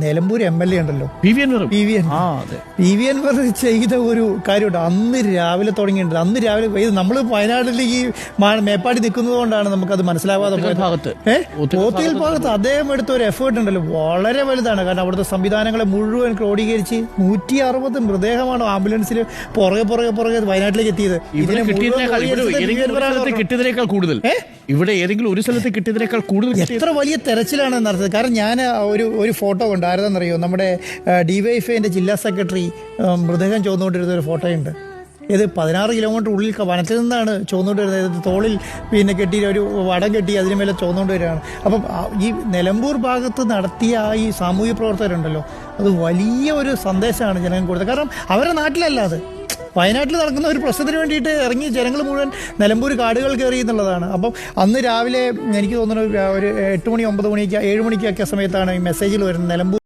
Nilambur MLA ഉണ്ടല്ലോ P V Anwar ചെയ്ത ഒരു കാര്യമുണ്ട്. അന്ന് രാവിലെ തുടങ്ങിയിട്ടുണ്ട്. അന്ന് രാവിലെ നമ്മൾ വയനാട്ടിൽ ഈ മേപ്പാടി നിൽക്കുന്നത് കൊണ്ടാണ് നമുക്കത് മനസ്സിലാവാതെ പോയത്. പോത്തിയിൽ ഭാഗത്ത് അദ്ദേഹം എടുത്ത ഒരു എഫേർട്ട് ഉണ്ടല്ലോ, വളരെ വലുതാണ്. കാരണം അവിടുത്തെ സംവിധാനങ്ങളെ മുഴുവൻ ക്രോഡീകരിച്ച് 160 മൃതദേഹമാണ് ആംബുലൻസിൽ പുറകെ വയനാട്ടിലേക്ക് എത്തിയത്. കിട്ടിയതിനേക്കാൾ കൂടുതൽ ഇവിടെ ഏതെങ്കിലും ഒരു സ്ഥലത്ത് കിട്ടിയതിനേക്കാൾ കൂടുതൽ എത്ര വലിയ തെരച്ചിലാണ് നടത്തുന്നത്. കാരണം ഞാൻ ഒരു ഫോട്ടോ കണ്ടു. ആരെന്നറിയോ, നമ്മുടെ DYFIന്റെ ജില്ലാ സെക്രട്ടറി മൃതദേഹം ചോദിച്ചുകൊണ്ടിരുന്ന ഒരു ഫോട്ടോയുണ്ട്. ഇത് 16 കിലോമീറ്റർ ഉള്ളിൽ വനത്തിൽ നിന്നാണ് ചോദിച്ചുകൊണ്ടിരുന്നത്. തോളിൽ പിന്നെ കെട്ടി ഒരു വടം കെട്ടി അതിന് മേലെ ചോദിച്ചുകൊണ്ട് വരികയാണ്. അപ്പം ഈ നിലമ്പൂർ ഭാഗത്ത് നടത്തിയ ഈ സാമൂഹ്യ പ്രവർത്തകരുണ്ടല്ലോ, അത് വലിയ ഒരു സന്ദേശമാണ് ജനങ്ങൾ കൊടുത്തത്. കാരണം അവരുടെ നാട്ടിലല്ല, അത് വയനാട്ടിൽ നടക്കുന്ന ഒരു പ്രശ്നത്തിന് വേണ്ടിയിട്ട് ഇറങ്ങി ജനങ്ങൾ മുഴുവൻ നിലമ്പൂർ കാടുകൾ കയറി എന്നുള്ളതാണ്. അപ്പം അന്ന് രാവിലെ എനിക്ക് തോന്നുന്നു ഒരു 8 മണി 9 മണിക്ക് 7 മണിക്കൊക്കെ സമയത്താണ് ഈ മെസ്സേജിൽ വരുന്നത്. നിലമ്പൂർ